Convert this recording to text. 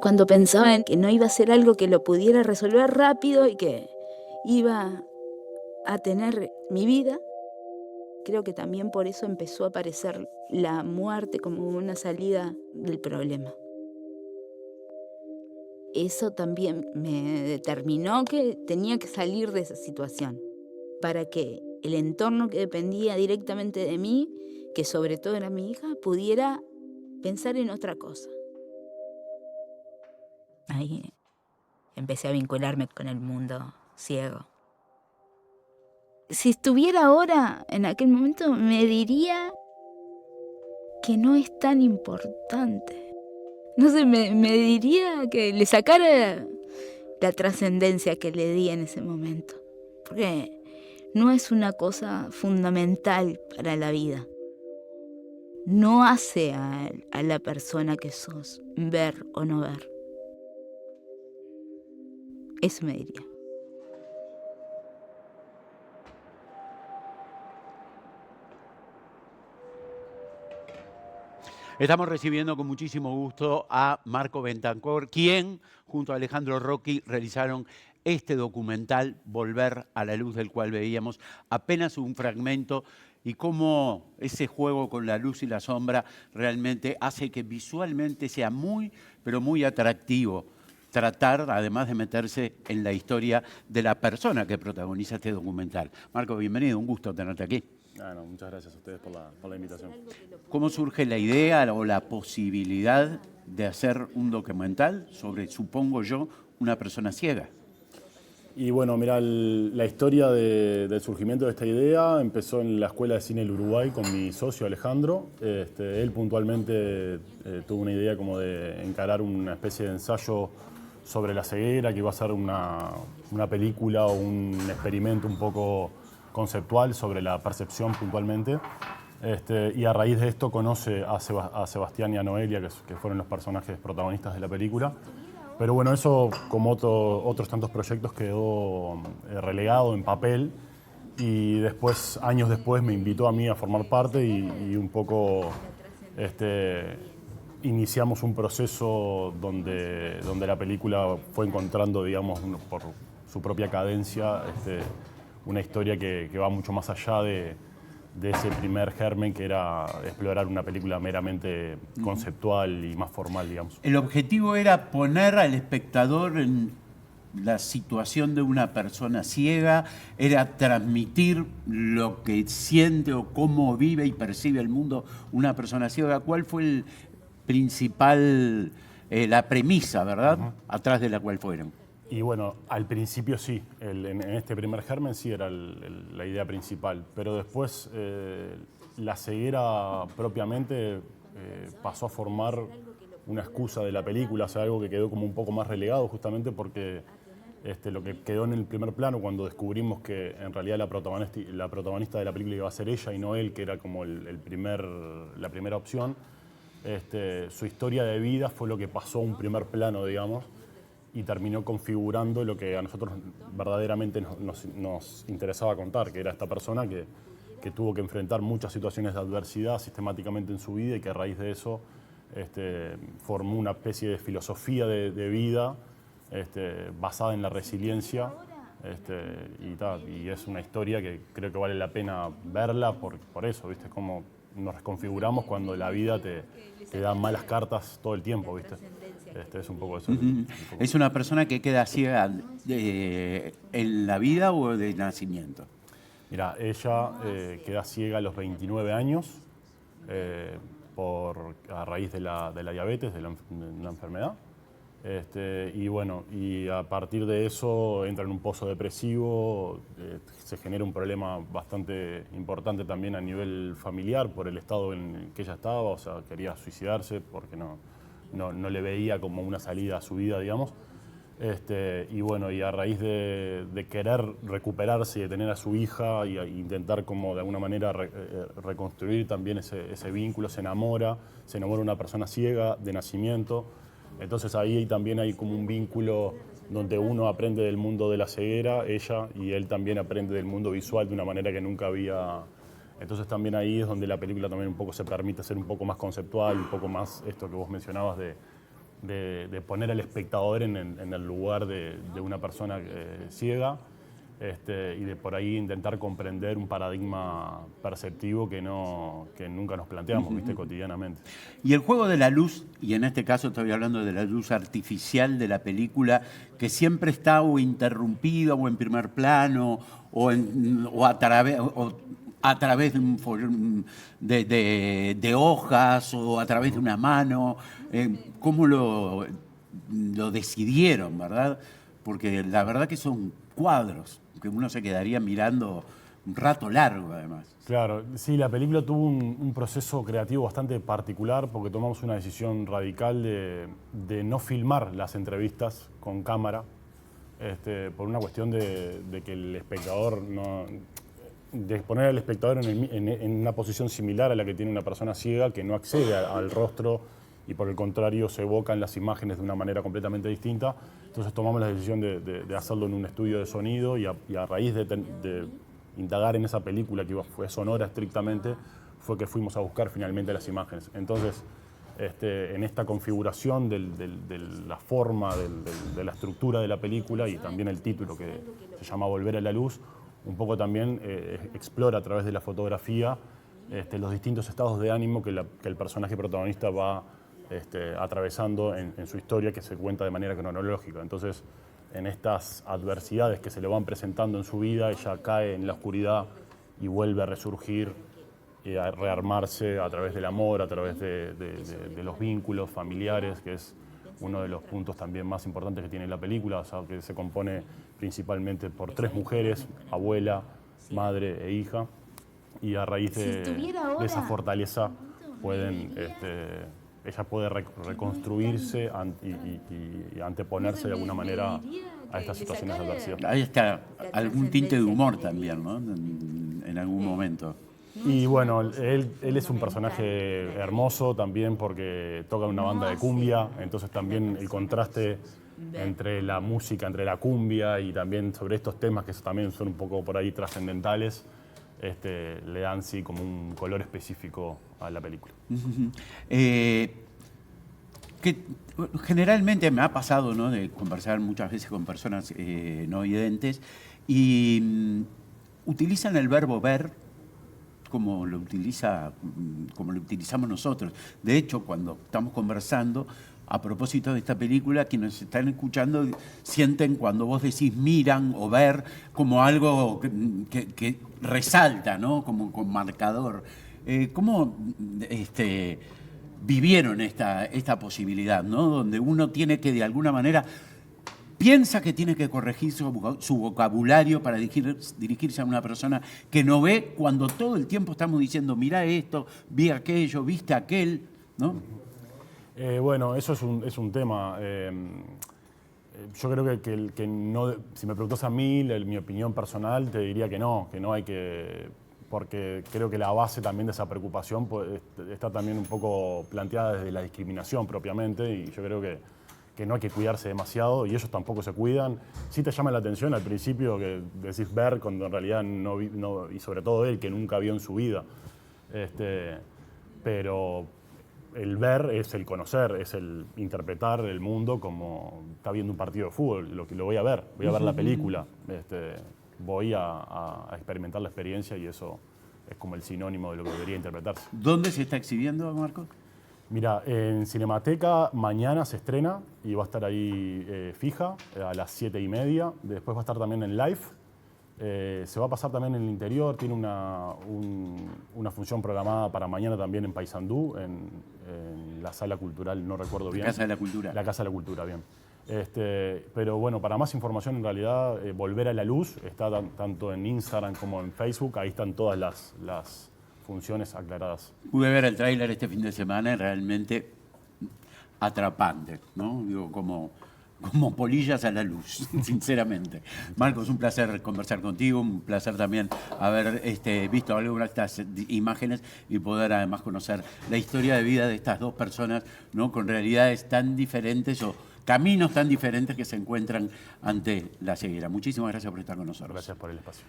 Cuando pensaba en que no iba a ser algo que lo pudiera resolver rápido y que iba a tener mi vida, creo que también por eso empezó a aparecer la muerte como una salida del problema. Eso también me determinó que tenía que salir de esa situación, para que el entorno que dependía directamente de mí, que sobre todo era mi hija, pudiera pensar en otra cosa. Ahí empecé a vincularme con el mundo ciego. Si estuviera ahora, en aquel momento, me diría que no es tan importante. No sé, me diría que le sacara la trascendencia que le di en ese momento. Porque no es una cosa fundamental para la vida. No hace a la persona que sos ver o no ver. Eso me diría. Estamos recibiendo con muchísimo gusto a Marco Bentancor, quien, junto a Alejandro Rocchi, realizaron este documental, Volver a la luz, del cual veíamos apenas un fragmento, y cómo ese juego con la luz y la sombra realmente hace que visualmente sea muy, pero muy atractivo tratar, además de meterse en la historia de la persona que protagoniza este documental. Marco, bienvenido, un gusto tenerte aquí. No, muchas gracias a ustedes por la invitación. ¿Cómo surge la idea o la posibilidad de hacer un documental sobre, supongo yo, una persona ciega? Y bueno, mira, la historia del surgimiento de esta idea empezó en la Escuela de Cine del Uruguay con mi socio Alejandro. Él puntualmente tuvo una idea como de encarar una especie de ensayo sobre la ceguera, que iba a ser una película o un experimento un poco conceptual sobre la percepción puntualmente. Y a raíz de esto conoce a Sebastián y a Noelia, que fueron los personajes protagonistas de la película. Pero bueno, eso, como otros tantos proyectos, quedó relegado en papel, y después, años después, me invitó a mí a formar parte y un poco iniciamos un proceso donde la película fue encontrando, digamos, por su propia cadencia, una historia que va mucho más allá de ese primer germen, que era explorar una película meramente conceptual y más formal, digamos. El objetivo era poner al espectador en la situación de una persona ciega, era transmitir lo que siente o cómo vive y percibe el mundo una persona ciega. ¿Cuál fue el principal, la premisa, verdad, atrás de la cual fueron? Y bueno, al principio sí, en este primer germen sí era la idea principal, pero después la ceguera propiamente pasó a formar una excusa de la película, o sea, algo que quedó como un poco más relegado, justamente porque lo que quedó en el primer plano, cuando descubrimos que en realidad la protagonista de la película iba a ser ella y no él, que era como la primera opción, su historia de vida fue lo que pasó a un primer plano, digamos, y terminó configurando lo que a nosotros verdaderamente nos interesaba contar, que era esta persona que tuvo que enfrentar muchas situaciones de adversidad sistemáticamente en su vida, y que a raíz de eso formó una especie de filosofía de vida basada en la resiliencia, y es una historia que creo que vale la pena verla por eso, ¿viste? Es como nos reconfiguramos cuando la vida te da malas cartas todo el tiempo, ¿viste? Es un poco eso. ¿Es una persona que queda ciega en la vida o de nacimiento? Mira, ella queda ciega a los 29 años a raíz de la diabetes, de la enfermedad. Y bueno, y a partir de eso entra en un pozo depresivo, se genera un problema bastante importante también a nivel familiar por el estado en el que ella estaba, o sea, quería suicidarse porque no le veía como una salida a su vida, digamos. Y bueno, y a raíz de querer recuperarse y de tener a su hija y intentar como de alguna manera reconstruir también ese vínculo, se enamora de una persona ciega de nacimiento. Entonces ahí también hay como un vínculo donde uno aprende del mundo de la ceguera, ella, y él también aprende del mundo visual de una manera que nunca había. Entonces también ahí es donde la película también un poco se permite ser un poco más conceptual, un poco más esto que vos mencionabas de poner al espectador en el lugar de una persona ciega, y de por ahí intentar comprender un paradigma perceptivo que nunca nos planteamos, ¿viste? Cotidianamente. Y el juego de la luz, y en este caso estoy hablando de la luz artificial de la película, que siempre está o interrumpida o en primer plano o a través de hojas o a través de una mano. ¿Cómo lo decidieron, verdad? Porque la verdad que son cuadros que uno se quedaría mirando un rato largo, además. Claro, sí, la película tuvo un proceso creativo bastante particular porque tomamos una decisión radical de no filmar las entrevistas con cámara, por una cuestión de que el espectador de poner al espectador en una posición similar a la que tiene una persona ciega que no accede al rostro y por el contrario se evocan las imágenes de una manera completamente distinta. Entonces tomamos la decisión de hacerlo en un estudio de sonido y a raíz de indagar en esa película que fue sonora estrictamente, fue que fuimos a buscar finalmente las imágenes. Entonces, en esta configuración de la forma, de la estructura de la película y también el título que se llama Volver a la Luz, un poco también explora a través de la fotografía los distintos estados de ánimo que el personaje protagonista va atravesando en su historia, que se cuenta de manera cronológica. Entonces, en estas adversidades que se le van presentando en su vida, ella cae en la oscuridad y vuelve a resurgir y a rearmarse a través del amor, a través de los vínculos familiares, que es uno de los puntos también más importantes que tiene la película, o sea, que se compone principalmente por 3 mujeres, abuela, madre e hija, y a raíz de esa fortaleza pueden... ella puede reconstruirse y anteponerse de alguna manera a estas situaciones de adversidad. Ahí está algún tinte de humor también, ¿no? En algún momento. Y bueno, él es un personaje hermoso también porque toca una banda de cumbia, entonces también el contraste entre la música, entre la cumbia y también sobre estos temas que también son un poco por ahí trascendentales, le dan sí como un color específico a la película. Que generalmente me ha pasado, ¿no?, de conversar muchas veces con personas no videntes y utilizan el verbo ver como lo utilizamos nosotros. De hecho, cuando estamos conversando, a propósito de esta película, quienes están escuchando sienten cuando vos decís miran o ver como algo que resalta, ¿no?, como con marcador. ¿Cómo vivieron esta posibilidad, ¿no?, donde uno tiene que de alguna manera piensa que tiene que corregir su vocabulario para dirigirse a una persona que no ve, cuando todo el tiempo estamos diciendo mirá esto, vi aquello, viste aquel, ¿no? Bueno, eso es un tema. Yo creo que no, si me preguntas a mí, mi opinión personal, te diría que no hay que... Porque creo que la base también de esa preocupación está también un poco planteada desde la discriminación propiamente, y yo creo que no hay que cuidarse demasiado y ellos tampoco se cuidan. Sí te llama la atención al principio que decís ver cuando en realidad no, y sobre todo él que nunca vio en su vida. Pero el ver es el conocer, es el interpretar el mundo como está viendo un partido de fútbol, lo voy a ver la película, voy a experimentar la experiencia y eso es como el sinónimo de lo que debería interpretarse. ¿Dónde se está exhibiendo, Marcos? Mira, en Cinemateca mañana se estrena y va a estar ahí fija a las 7:30. Después va a estar también en live. Se va a pasar también en el interior. Tiene una función programada para mañana también en Paysandú, en la Sala Cultural, no recuerdo bien. La Casa de la Cultura. La Casa de la Cultura, bien. Pero bueno, para más información en realidad, Volver a la Luz está tanto en Instagram como en Facebook. Ahí están todas las funciones aclaradas. Pude ver el tráiler este fin de semana y realmente atrapante, ¿no? Digo, como polillas a la luz, sinceramente. Marcos, un placer conversar contigo, un placer también haber visto algunas de estas imágenes y poder además conocer la historia de vida de estas dos personas, ¿no?, con realidades tan diferentes o caminos tan diferentes que se encuentran ante la ceguera. Muchísimas gracias por estar con nosotros. Gracias por el espacio.